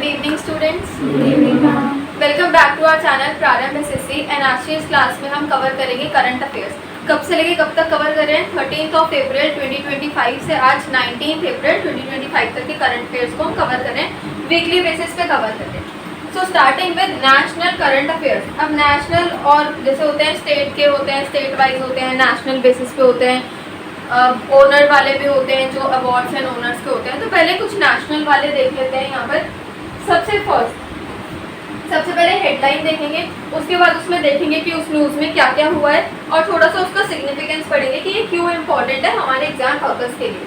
Evening students, Ma'am. Welcome back to our channel Prarambh SSC and आज की इस class में हम कवर करेंगे करंट अफेयर्स। कब से लेके कब तक कवर कर रहे हैं? 13 अप्रैल 2025 से आज 19 अप्रैल 2025 तक के करंट अफेयर्स को हम कवर कर रहे हैं, वीकली बेसिस पे कवर कर रहे हैं। So starting with national current affairs. अब नेशनल और जैसे होते हैं स्टेट के होते हैं, स्टेट वाइज होते हैं, नेशनल बेसिस पे होते हैं, ओनर वाले भी होते हैं जो अवार्ड्स एंड ओनर्स के होते हैं। तो पहले कुछ नेशनल वाले देख लेते हैं। यहाँ पर सबसे पहले हेडलाइन देखेंगे, उसके बाद उसमें देखेंगे कि उस न्यूज़ में क्या क्या हुआ है और थोड़ा सा उसका सिग्निफिकेंस पढ़ेंगे कि ये क्यों इम्पोर्टेंट है हमारे एग्जाम पर्पस के लिए।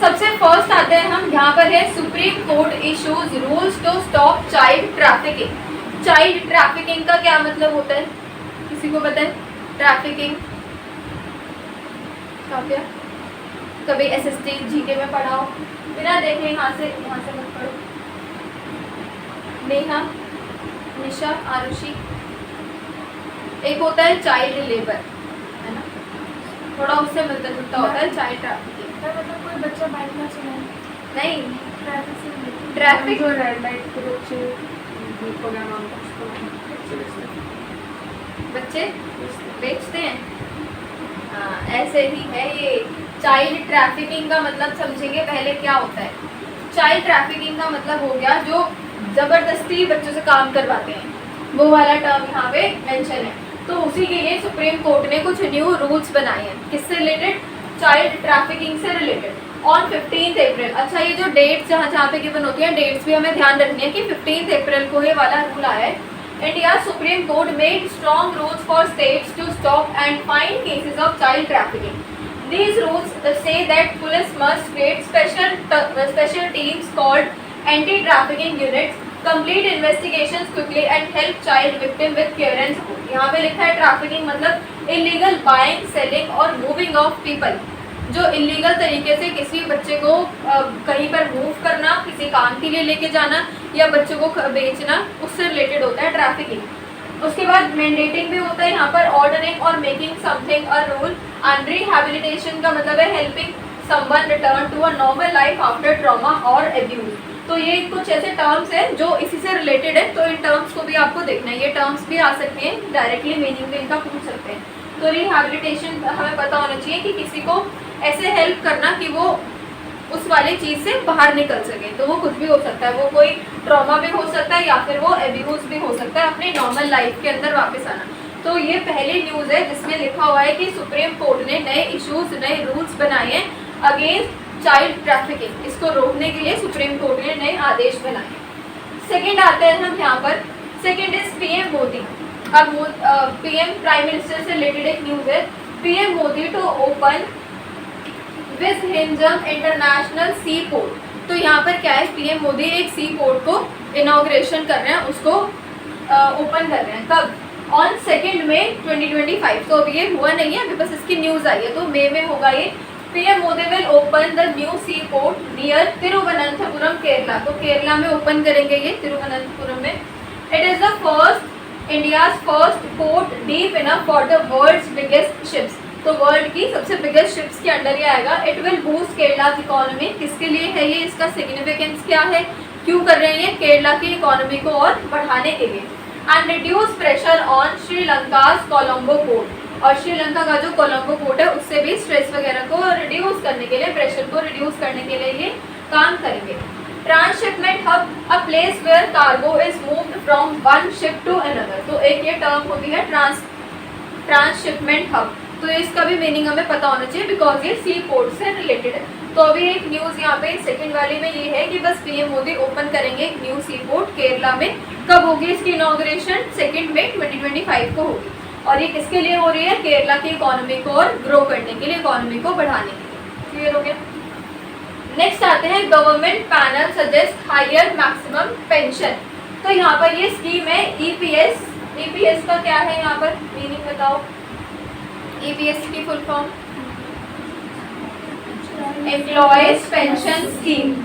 सबसे फर्स्ट आते हैं हम, यहाँ पर है Supreme Court issues rules to stop child trafficking. Child trafficking का क्या मतलब होता है, किसी को पता है? ट्रैफिकिंग कभी एसएसटी जीके में पढ़ाओ, बिना देखे यहाँ से मत पढ़ो। नेहा, निशा, आरुषि। एक होता है चाइल्ड लेबर, है ना, थोड़ा उससे मिलता जुलता होता है चाइल्ड ट्रैफिकिंग। मतलब कोई बच्चा बाइक ना चलाए, नहीं, ट्रैफिक से ट्रैफिक जो रेड लाइट के बच्चे बच्चे बेचते हैं, हाँ ऐसे ही है ये। चाइल्ड ट्रैफिकिंग का मतलब समझेंगे पहले क्या होता है। चाइल्ड ट्रैफिकिंग का मतलब हो गया जो ज़बरदस्ती बच्चों से काम करवाते हैं, वो वाला टर्म यहाँ पे मेंशन है। तो उसी के लिए सुप्रीम कोर्ट ने कुछ न्यू रूल्स बनाए हैं, किससे रिलेटेड? चाइल्ड ट्रैफिकिंग से रिलेटेड। ऑन 15 अप्रैल, अच्छा ये जो डेट्स जहाँ पे गिवन होती हैं, डेट्स भी हमें ध्यान रखनी है कि 15 अप्रैल को ये वाला रूल आया है। India Supreme Court made strong rules for states to stop and fine cases of child trafficking. These rules say that police must create special teams called anti-trafficking units, complete investigations quickly and help child victim with care and support। यहाँ पे लिखा है trafficking मतलब illegal buying, selling और moving of people, जो illegal तरीके से किसी बच्चे को कहीं पर मूव करना, किसी काम के लिए लेके जाना या बच्चों को बेचना, उससे रिलेटेड होता है ट्रैफिकिंग। उसके बाद मैंडेटिंग भी होता है यहाँ पर, ऑर्डरिंग और making something a rule. And rehabilitation का मतलब है helping someone return to a normal life after trauma और एब्यूज। तो ये कुछ ऐसे टर्म्स हैं जो इसी से रिलेटेड है, तो इन टर्म्स को भी आपको देखना है। ये टर्म्स भी आ सकते हैं, डायरेक्टली मीनिंग भी इनका पूछ सकते हैं। तो रिहैबिलिटेशन हमें पता होना चाहिए कि किसी को ऐसे हेल्प करना कि वो उस वाली चीज़ से बाहर निकल सके। तो वो कुछ भी हो सकता है, वो कोई ट्रॉमा भी हो सकता है या फिर वो एब्यूज भी हो सकता है, अपनी नॉर्मल लाइफ के अंदर वापस आना। तो ये पहली न्यूज़ है जिसमें लिखा हुआ है कि सुप्रीम कोर्ट ने नए इश्यूज, नए रूल्स बनाए हैं अगेंस्ट चाइल्ड ट्रैफिकिंग। इसको रोकने के लिए सुप्रीम कोर्ट ने नए आदेश बनाए। सेकेंड आते हैं हम यहाँ पर, सेकेंड इज पीएम मोदी। अब पीएम प्राइम मिनिस्टर से रिलेटेड एक न्यूज़ है, PM Modi to open Vizhinjam international sea port. तो यहाँ पर क्या है, पीएम मोदी एक सी पोर्ट को इनॉग्रेशन कर रहे हैं, उसको ओपन कर रहे हैं। कब? ऑन 2 मई 2025। तो अभी ये हुआ नहीं है, अभी बस इसकी न्यूज़ आई है, तो मई में होगा ये। PM Modi will open the new sea port near Thiruvananthapuram, Kerala. तो केरला में ओपन करेंगे ये, तिरुवनंतपुरम में। It is the first India's first port deep enough for the world's biggest ships. तो वर्ल्ड की सबसे बिगेस्ट शिप्स के अंडर ही आएगा। इट विल बूस्ट केरला की इकोनॉमी। किसके लिए है ये, इसका सिग्निफिकेंस क्या है, क्यों कर रहे हैं ये? केरला की इकोनॉमी को और बढ़ाने के लिए। And reduce pressure on Sri Lanka's Colombo port. और श्रीलंका का जो कोलंबो पोर्ट है उससे भी स्ट्रेस वगैरह को रिड्यूस करने के लिए, प्रेशर को रिड्यूस करने के लिए ये काम करेंगे। Transshipment hub, a place where cargo is moved from one ship to another. तो एक ये टर्म होती है ट्रांसशिपमेंट हब। तो इसका भी मीनिंग हमें पता होना चाहिए बिकॉज ये सी पोर्ट से रिलेटेड है। तो अभी एक न्यूज़ यहाँ पे सेकंड वाली में ये है कि बस पीएम मोदी ओपन करेंगे एक न्यू सी पोर्ट केरला में। कब होगी इसकी इनॉग्रेशन? 2 मई 2025 को होगी। और ये किसके लिए हो रही है? केरला की इकोनॉमी को और ग्रो करने के लिए, इकोनॉमी को बढ़ाने के लिए। क्लियर हो गया? नेक्स्ट आते हैं, government panel suggest higher maximum pension. तो यहाँ पर ये स्कीम है ईपीएस। ईपीएस का क्या है यहाँ पर मीनिंग बताओ? ईपीएस की full form employees pension scheme.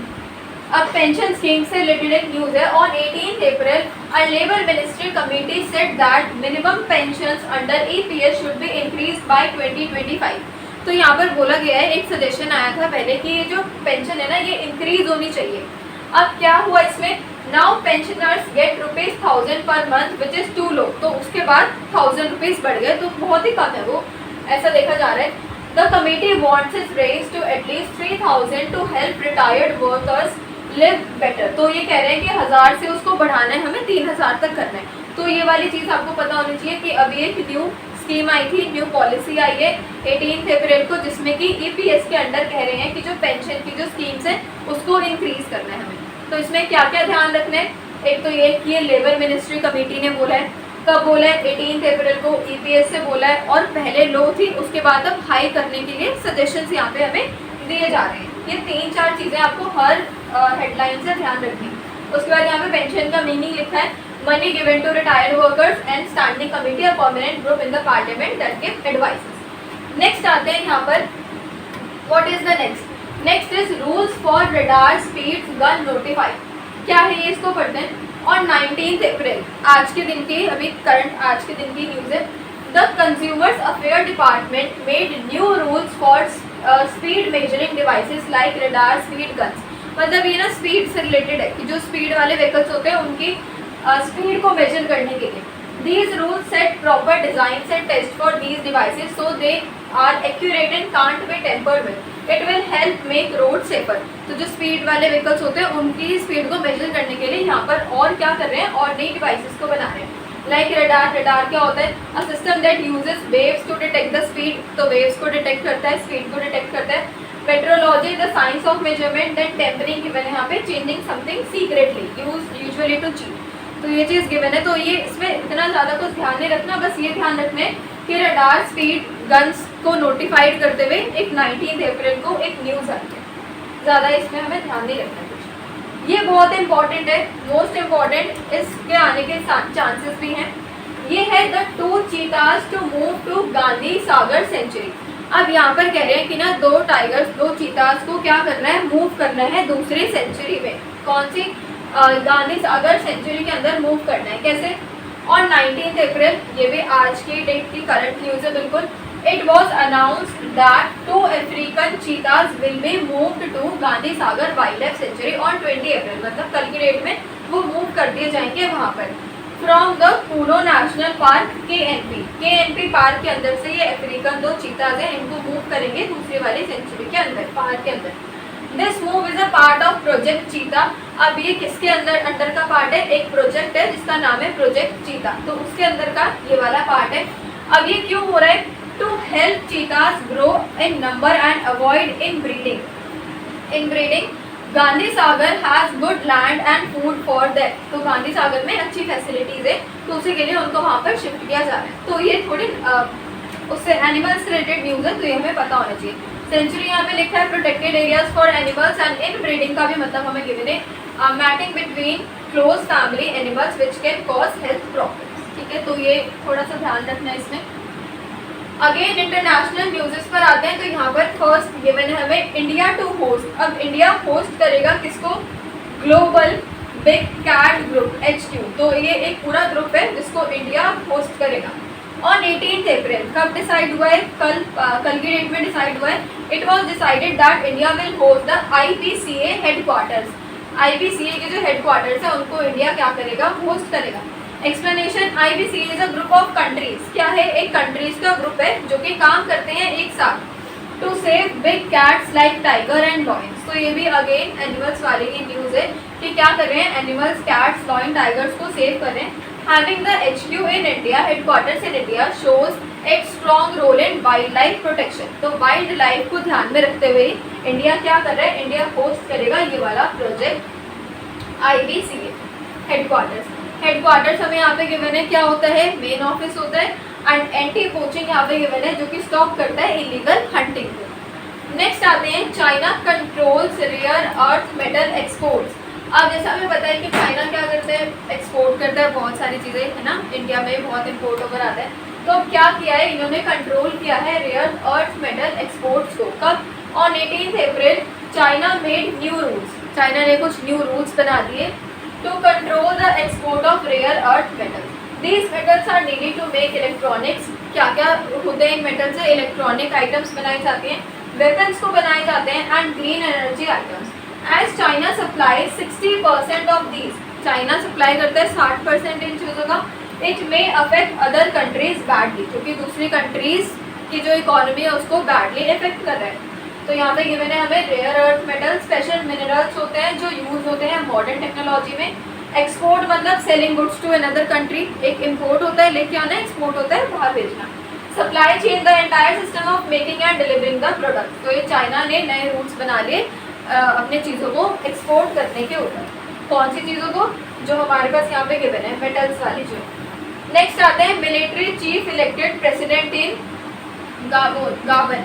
अब पेंशन स्कीम से रिलेटेड एक न्यूज़ है। On 18 April a labour ministry committee said that minimum pensions under EPS should be increase by 2025। तो यहाँ पर बोला गया है, एक सजेशन आया था पहले कि ये जो पेंशन है ना ये इंक्रीज होनी चाहिए। अब क्या हुआ इसमें नाउ पेंशनर्स गेट ₹1000 पर month which is too low, तो उसके बाद ₹1000 बढ़ गए, तो बहुत ही कम है वो, ऐसा देखा जा रहा है। The committee wants it raise to at least 3000 to help retired workers live better, तो ये कह रहे हैं कि 1000 से उसको बढ़ाना है, हमें 3000 तक करना है। तो ये वाली चीज़ आपको पता होनी चाहिए कि अभी एक न्यू स्कीम आई थी, न्यू पॉलिसी आई है 18 अप्रैल को, जिसमें कि ईपीएस के अंडर कह रहे हैं कि जो पेंशन की जो स्कीम्स हैं उसको इंक्रीज करना है हमें। तो इसमें क्या क्या ध्यान रखना है, एक तो ये कि ये लेबर मिनिस्ट्री कमेटी ने बोला है, कब बोला है 18 अप्रैल को, ईपीएस से बोला है, और पहले लो थी, उसके बाद अब हाई करने के लिए सजेशंस यहाँ पे हमें दिए जा रहे हैं। ये 3-4 चीज़ें आपको हर हेडलाइन से ध्यान रखनी है। उसके बाद यहाँ पे पेंशन का मीनिंग लिखा है, money given to retired workers and standing committee, a permanent group in the parliament that give advices. Next आते हैं यहाँ पर, what is the next, next is rules for radar speeds gun notified, क्या है ये, इसको पढ़ते हैं। और 19 अप्रैल आज के दिन की, अभी करंट आज के दिन की न्यूज़ है, the consumers affair department made new rules for speed measuring devices like radar speed guns, मतलब ये ना स्पीड से रिलेटेड है कि जो स्पीड वाले व्हीकल्स होते हैं उनकी स्पीड को मेजर करने के लिए। These rules set proper designs and test for these devices so they are accurate and can't be tampered with. It will help make road safer. तो जो स्पीड वाले व्हीकल्स होते हैं उनकी स्पीड को मेजर करने के लिए यहाँ पर और क्या कर रहे हैं, और नई डिवाइसेस को बना रहे हैं। लाइक रडार, रडार क्या होता है, a system that uses waves to detect the speed, तो वेव्स को डिटेक्ट करता है, स्पीड को डिटेक्ट करता है। Metrology, the science of measurement that tampering given यहाँ पे, changing something secretly usually to cheat, तो ये चीज़ गिवन है। तो ये इसमें इतना ज़्यादा कुछ ध्यान नहीं रखना, बस ये ध्यान रखना है कि रडार स्पीड गन्स को नोटिफाइड करते हुए एक 19 अप्रैल को एक न्यूज़ आई है, ज़्यादा इसमें हमें ध्यान नहीं रखना कुछ। ये बहुत इंपॉर्टेंट है, मोस्ट इम्पॉर्टेंट, इसके आने के चांसेस भी हैं। ये है the 2 cheetahs to move to Gandhi Sagar sanctuary. अब यहाँ पर कह रहे हैं कि ना 2 टाइगर्स, 2 चीताज को क्या करना है, मूव करना है दूसरी सेंचुरी में, कौन सी, गांधी सागर सेंचुरी के अंदर मूव करना है। कैसे, और 19 अप्रैल, ये भी आज की डेट की करंट न्यूज़ है बिल्कुल। It was announced that 2 African cheetahs will be moved to Gandhi Sagar wildlife sanctuary on 20 April, मतलब कल की डेट में वो मूव कर दिए जाएंगे वहाँ पर, फ्रॉम द कूलो नेशनल पार्क के पार्क के अंदर से ये अफ्रीकन 2 चीताज हैं, इनको मूव करेंगे दूसरी वाली सेंचुरी के अंदर, पार्क के अंदर। This move is a part of project चीता। अब ये किसके अंडर का पार्ट है, एक प्रोजेक्ट है जिसका नाम है प्रोजेक्ट चीता, तो उसके अंदर का ये वाला पार्ट है। अब ये क्यों हो रहा है, to help cheetahs grow in number and avoid in breeding. Gandhi Sagar has good land and food for that, तो गांधी सागर में अच्छी फैसिलिटीज है, तो उसी के लिए उनको वहाँ पर शिफ्ट किया जा रहा है। तो ये थोड़ी उससे एनिमल्स रिलेटेड न्यूज़ है, तो ये हमें पता होना चाहिए। सेंचुरी यहाँ पे लिखा है protected areas for animals and in breeding का भी मतलब हमें गिवन है, mating between close family animals which can cause health problems, ठीक है, तो ये थोड़ा सा ध्यान रखना है इसमें। अगेन इंटरनेशनल न्यूज़ेस पर आते हैं, तो यहाँ पर फर्स्ट गिवन है हमें इंडिया टू होस्ट। अब इंडिया होस्ट करेगा किसको, global big cat group HQ, तो ये एक पूरा ग्रुप है जिसको इंडिया होस्ट करेगा। ऑन 18 अप्रैल, कब डिसाइड हुआ है, कल की डेट में डिसाइड हुआ है। It was decided that India will host the IPCA headquarters, IPCA के जो हेडक्वार्टर्स है उनको इंडिया क्या करेगा, होस्ट करेगा। Explanation, IPCA is a group of countries, क्या है, एक कंट्रीज का ग्रुप है जो कि काम करते हैं एक साथ to save big cats like tiger and lions. तो ये भी अगेन एनिमल्स वाली ही न्यूज़ है कि क्या कर रहे हैं, एनिमल्स, कैट्स, लॉयन, टाइगर्स को सेव कर रहे हैं। Having the HQ in India, headquarters in India, shows its strong role in wildlife protection. तो वाइल्ड लाइफ को ध्यान में रखते हुए इंडिया क्या कर रहा है, इंडिया होस्ट करेगा ये वाला प्रोजेक्ट IPCA हेडक्वार्टर्स हमें यहाँ पे गिवन है, क्या होता है, मेन ऑफिस होता है, एंड एंटी पोचिंग यहाँ पे गिवन है जो कि स्टॉप करता है इलीगल हंटिंग को। नेक्स्ट आते हैं, China controls rare earth metal exports. अब जैसा हमें पता है कि चाइना क्या करता है, एक्सपोर्ट करता है बहुत सारी चीज़ें, है ना, इंडिया में बहुत इम्पोर्ट होकर आता है। तो अब क्या किया है, इन्होंने कंट्रोल किया है रेयर अर्थ मेटल एक्सपोर्ट्स को। कब, on 18 April China made new rules, China ने कुछ न्यू रूल्स बना दिए to control the export of rare earth metal. These metals are needed to make electronics, क्या क्या होते हैं इन मेटल से, इलेक्ट्रॉनिक आइटम्स बनाई जाती हैं, वेपन्स को बनाए जाते हैं, and green energy items. As China supplies 60% of these, China supply करता है 60% इन चीज़ों का, it may affect other countries badly, क्योंकि दूसरी कंट्रीज की जो इकोनॉमी है उसको बैडली इफेक्ट कर रहा है। तो यहाँ पे गिवन है हमें rare earth metal, special minerals होते हैं जो यूज होते हैं मॉडर्न टेक्नोलॉजी में। एक्सपोर्ट मतलब selling goods to another country, एक इम्पोर्ट होता है लेके आना, एक्सपोर्ट होता है बाहर भेजना। Supply chain the entire system of making and delivering the product, तो ये चाइना ने नए रूट्स बना लिए अपने चीज़ों को एक्सपोर्ट करने के ऊपर। कौन सी चीज़ों को? जो हमारे पास यहाँ पे गिवन है मेटल्स वाली जो। नेक्स्ट आते हैं military chief elected president in गाबन।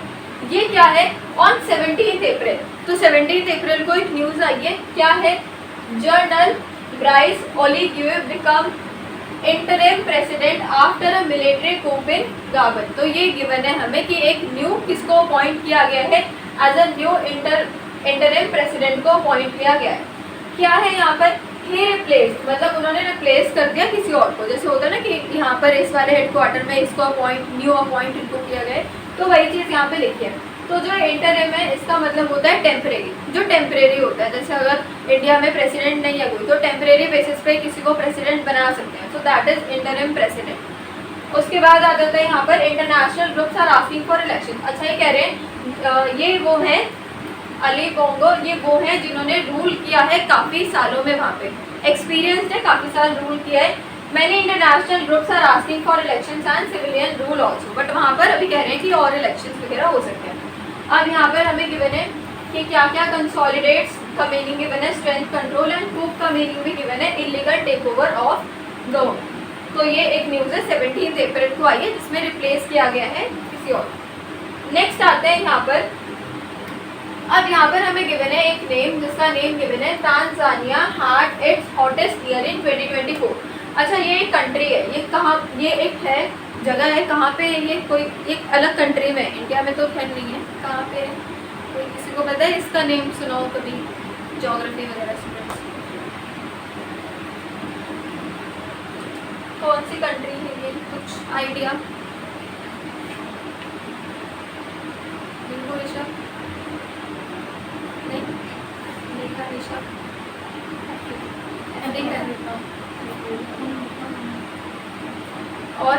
ये क्या है? ऑन 17 अप्रैल, तो 17 अप्रैल को एक न्यूज़ आई है, क्या है? General Brice Oligui become interim president after a military coup in Gabon. तो ये गिवन है हमें कि एक न्यू किसको अपॉइंट किया गया है, as a new interim president को अपॉइंट किया गया है। क्या है यहाँ पर? ही रिप्लेस, मतलब उन्होंने रिप्लेस कर दिया किसी और को, जैसे होता है ना कि यहाँ पर इस वाले हेडक्वार्टर में इसको न्यू अपॉइंट इनको किया गया है, तो वही चीज़ यहाँ पे लिखी है। तो जो इंटरिम है इसका मतलब होता है टेम्परेरी, जो टेम्परेरी होता है, जैसे अगर इंडिया में प्रेसिडेंट नहीं है कोई तो टेम्परेरी बेसिस पे किसी को प्रेसिडेंट बना सकते हैं, so that is interim president. उसके बाद आ जाता है यहाँ पर international groups are asking for election. अच्छा, ये कह रहे हैं ये वो हैं अली बोंगो, ये वो हैं जिन्होंने रूल किया है काफ़ी सालों में, वहाँ पे एक्सपीरियंस है, काफ़ी साल रूल किया है। मैंने international groups are asking for elections and civilian rule also, but वहाँ पर अभी कह रहे हैं कि और इलेक्शंस वगैरह हो सकते हैं। अब यहाँ पर हमें गिवन है कि क्या क्या कंसोलिडेट्स का मीनिंग गिवन है, स्ट्रेंथ कंट्रोल, एंड कूप का मीनिंग भी गिवन है, illegal take over of government. तो ये एक न्यूज़ है 17 अप्रैल को आई है जिसमें रिप्लेस किया गया है किसी और। नेक्स्ट आते हैं यहाँ पर, अब यहाँ पर हमें गिवन है एक नेम जिसका नेम गिवन है Tanzania had it's hottest year in 2024। अच्छा, ये एक कंट्री है, ये कहाँ, ये एक है जगह है, कहाँ पे है ये? कोई एक अलग कंट्री में, इंडिया में तो खैर नहीं है, कहाँ पे है? कोई किसी को पता है इसका नेम? सुनाओ कभी ज्योग्राफी वगैरह स्टूडेंट्स, कौन सी कंट्री है ये? कुछ आइडिया? और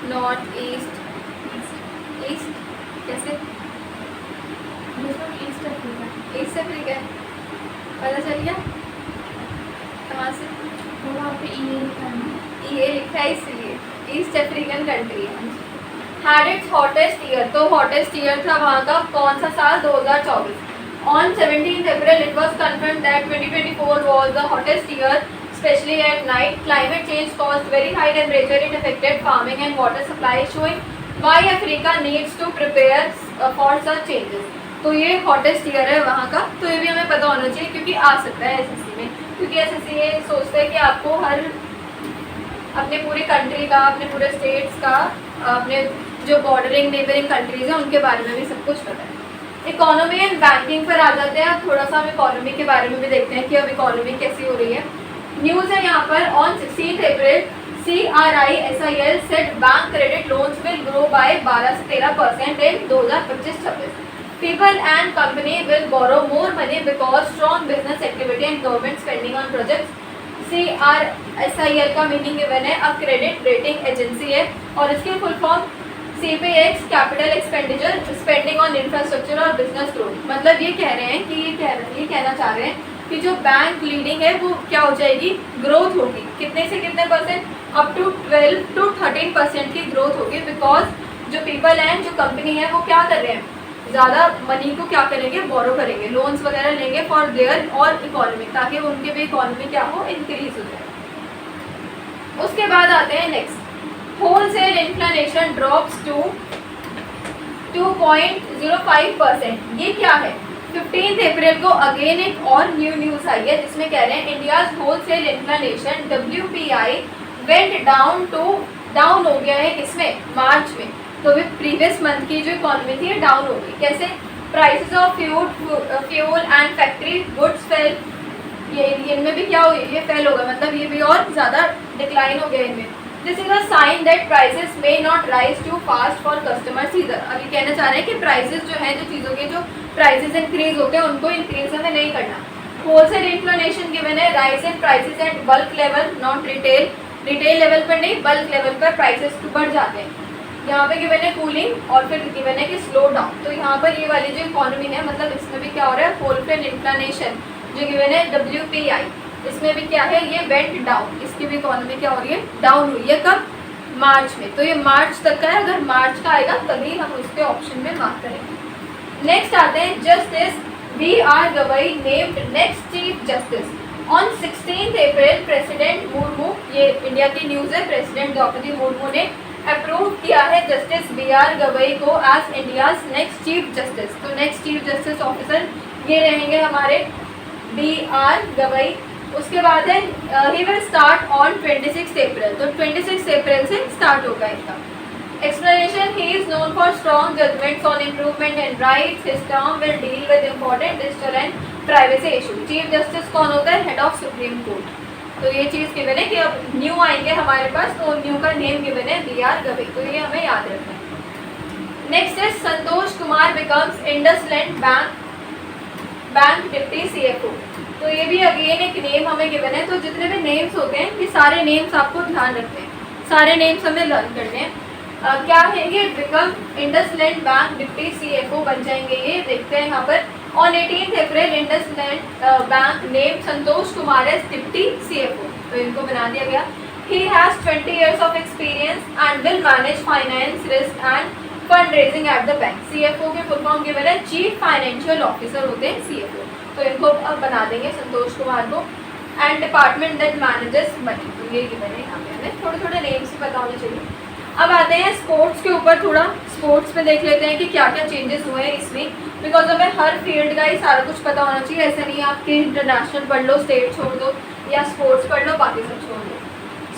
नॉर्थ ईस्ट, ईस्ट कैसे? East Africa. ईस्ट अफ्रीका पता चल गया कहाँ से? वहाँ पे ये लिखा है, ये लिखा है इसलिए ईस्ट अफ्रीकन कंट्री है। हैड इट्स हॉटेस्ट ईयर, तो हॉटेस्ट ईयर था वहाँ का कौन सा साल? 2024। On 17th April, it was confirmed that 2024 was the hottest year, especially at night. Climate change caused very high temperature. It affected farming and water supply, showing why Africa needs to prepare for such changes. तो ये hottest year है वहाँ का, तो ये भी हमें पता होना चाहिए क्योंकि आ सकता है एसएससी में, क्योंकि एसएससी ये सोचता है कि आपको हर अपने पूरे कंट्री का, अपने पूरे स्टेट्स का, अपने जो बॉर्डरिंग नेबरिंग कंट्रीज हैं उनके बारे में भी सब कुछ पता है। इकोनॉमी एंड बैंकिंग पर आ जाते हैं। अब थोड़ा सा हम इकोनॉमी के बारे में भी देखते हैं कि अब इकोनॉमी कैसी हो रही है। न्यूज़ है यहाँ पर, on 16 April CRISIL said bank credit loans will grow by 12 से 13% इन 2025-26। People and company will borrow more money because strong business activity and government spending on projects। CRISIL का मीनिंग गिवन है, अब क्रेडिट रेटिंग एजेंसी है, और इसकी full form CPX capital expenditure spending on infrastructure और business growth. मतलब ये कह रहे हैं कि ये कहना चाह रहे हैं कि जो बैंक लीडिंग है वो क्या हो जाएगी? ग्रोथ होगी। कितने से कितने परसेंट? अप टू 12 to 13% की ग्रोथ होगी, बिकॉज जो पीपल हैं, जो कंपनी है, वो क्या कर रहे हैं? ज़्यादा मनी को क्या करेंगे? बोरो करेंगे, लोन्स वगैरह लेंगे फॉर देयर और इकोनॉमी, ताकि उनके भी इकोनॉमी क्या हो? इंक्रीज हो जाए। उसके बाद आते हैं next, wholesale inflation drops to 2.05%। ये क्या है? 15 अप्रैल को अगेन एक और न्यूज़ आई है जिसमें कह रहे हैं India's wholesale inflation WPI went down हो गया है, इसमें मार्च में। तो भी प्रीवियस मंथ की जो इकोनॉमी थी डाउन हो गई। कैसे? Prices of fuel and factory goods fail, ये इनमें भी क्या हुई? ये फेल होगा, मतलब ये भी और ज़्यादा डिक्लाइन हो गया इनमें। This is a sign that prices may not rise too fast for customers either. अब ये कहना चाह रहे हैं कि प्राइसेस जो है, जो चीज़ों के जो प्राइसेस इंक्रीज होते हैं उनको इंक्रीज हमें नहीं करना। होलसेल इन्फ्लेशन गिवन है, rise in prices at bulk level not retail, retail level पर नहीं बल्क लेवल पर प्राइसेस बढ़ जाते हैं। यहाँ पे गिवन है कूलिंग और फिर गिवन है कि स्लो डाउन। तो यहाँ पर ये वाली जो इकोनॉमी है मतलब इसमें भी क्या हो रहा है, होलसेल इन्फ्लेशन जो गिवन है WPI, इसमें भी क्या है, ये वेंट डाउन, इसकी भी इकोनॉमी क्या हो रही है, डाउन हुई है। कब, मार्च में। तो ये मार्च तक का है, अगर मार्च का आएगा तभी हम उसके ऑप्शन में मार्क करेंगे। नेक्स्ट आते हैं justice BR Gavai named next chief justice on 16 April. President Murmu, ये इंडिया की न्यूज़ है, प्रेसिडेंट द्रौपदी मुर्मू ने अप्रूव किया है जस्टिस BR गवई को as India's next chief justice. तो नेक्स्ट चीफ जस्टिस ऑफिसर ये रहेंगे हमारे BR गवई। उसके बाद है he will start on 26 April, तो 26 अप्रैल से स्टार्ट होगा इसका। Explanation: He is known for strong judgments on improvement and rights. His term will deal with important digital and privacy issues. Chief Justice कौन होता है, Head of Supreme Court। तो ये चीज़ given है कि अब न्यू आएंगे हमारे पास, तो न्यू का नेम गिवन है BR गवई, तो ये हमें याद रखना है। नेक्स्ट है Santosh Kumar becomes IndusInd bank deputy CFO। तो ये भी अगेन एक नेम हमें गिवन है। तो जितने भी नेम्स होते हैं ये सारे नेम्स आपको ध्यान रखने हैं, सारे नेम्स हमें लर्न करने हैं। क्या है ये, become IndusInd bank deputy CFO बन जाएंगे। ये देखते हैं यहाँ पर on 18 April IndusInd bank name Santosh Kumar as deputy CFO, तो इनको बना दिया गया। He has 20 years of experience and will manage finance, risk and fund raising at the bank. CFO के फुल फॉर्म गिवन है, चीफ फाइनेंशियल ऑफिसर होते हैं CFO, तो इनको अब बना देंगे संतोष कुमार को। And department that manages money, तो ये गिवन है यहाँ पे, हमें थोड़े थोड़े नेम्स ही पता होने चाहिए। अब आते हैं स्पोर्ट्स के ऊपर, थोड़ा स्पोर्ट्स में देख लेते हैं कि क्या क्या चेंजेस हुए हैं इस वीक, बिकॉज हमें हर फील्ड का ही सारा कुछ पता होना चाहिए। ऐसा नहीं है आपके इंटरनेशनल पढ़ लो, स्टेट छोड़ दो, या स्पोर्ट्स पढ़ लो, बाकी सब छोड़ दो।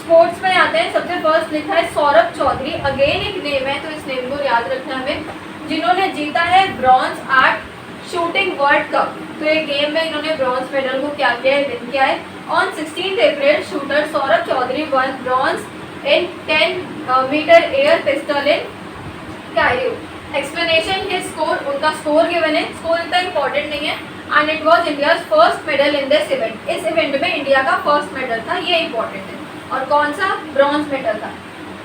स्पोर्ट्स में आते हैं, सबसे फर्स्ट लिखा है सौरभ चौधरी, अगेन एक नेम है, तो इस नेम को याद रखना हमें, जिन्होंने जीता है bronze at shooting world cup. तो ये गेम में इन्होंने ब्रॉन्ज मेडल को क्या किया है, विन किया है। On 16 April shooter Saurabh Chaudhary won bronze in 10 metre air pistol in Cairo. Explanation, his score, उनका स्कोर गिवन है, स्कोर इतना इंपॉर्टेंट नहीं है, and it was India's first medal in this event. इस इवेंट में इंडिया का फर्स्ट मेडल था, ये इंपॉर्टेंट है। और कौन सा, ब्रॉन्ज मेडल था।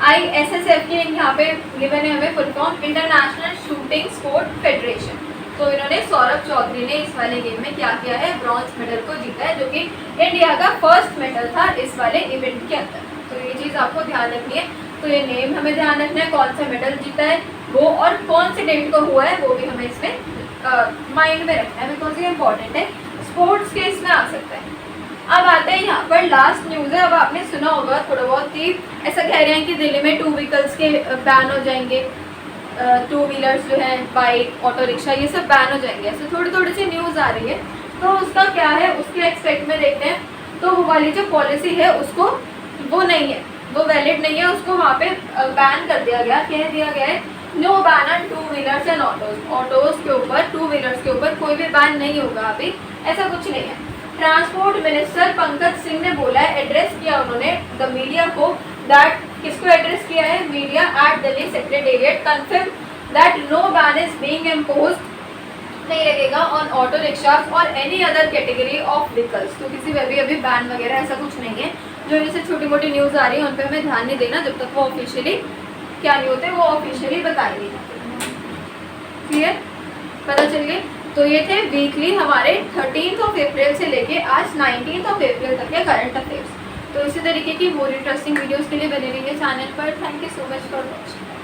ISSF की यहाँ पे गिवन है हमें full form, international shooting sport federation. तो इन्होंने सौरभ चौधरी ने इस वाले गेम में क्या किया है, ब्रॉन्ज मेडल को जीता है, जो कि इंडिया का फर्स्ट मेडल था इस वाले इवेंट के अंदर। तो ये चीज़ आपको ध्यान रखनी है। तो ये नेम हमें ध्यान रखना है, कौन सा मेडल जीता है वो, और कौन से डेट को हुआ है वो भी हमें इसमें माइंड में रखना है, बिकॉज ये इंपॉर्टेंट है, स्पोर्ट्स के इसमें आ सकता है। अब आते हैं यहाँ पर लास्ट न्यूज़ है। अब आपने सुना होगा थोड़ा बहुत कि ऐसा कह रहे हैं कि दिल्ली में 2 व्हीकल्स के बैन हो जाएंगे, 2 व्हीलर्स जो है, बाइक, ऑटो रिक्शा, ये सब बैन हो जाएंगे, ऐसे थोड़ी थोड़ी सी न्यूज़ आ रही है। तो उसका क्या है, उसके एक्सपेक्ट में देखते हैं। तो वो वाली जो पॉलिसी है उसको, वो नहीं है, वो वैलिड नहीं है, उसको वहाँ पे बैन कर दिया गया, कह दिया गया है no ban on 2 wheelers and autos. Autos के ऊपर, 2 व्हीलर्स के ऊपर कोई भी बैन नहीं होगा अभी, ऐसा कुछ नहीं है। ट्रांसपोर्ट मिनिस्टर पंकज सिंह ने बोला है, एड्रेस किया उन्होंने द मीडिया को, दैट, किसको एड्रेस किया है, media at Delhi secretariat, confirm that no ban is being imposed, नहीं लगेगा ऑन ऑटो रिक्शाज और any other category of vehicles. तो किसी में भी अभी बैन वगैरह ऐसा कुछ नहीं है। जो जैसे छोटी मोटी न्यूज़ आ रही है उन पर हमें ध्यान नहीं देना जब तक वो ऑफिशियली क्या नहीं होते, वो ऑफिशियली बताएंगे। क्लियर, पता चल गए। तो ये थे वीकली हमारे 13 अप्रैल से लेके आज 19 अप्रैल तक के करंट अफेयर्स। तो इसी तरीके की मोर इंटरेस्टिंग वीडियोस के लिए बने रहिए चैनल पर। Thank you so much for watching.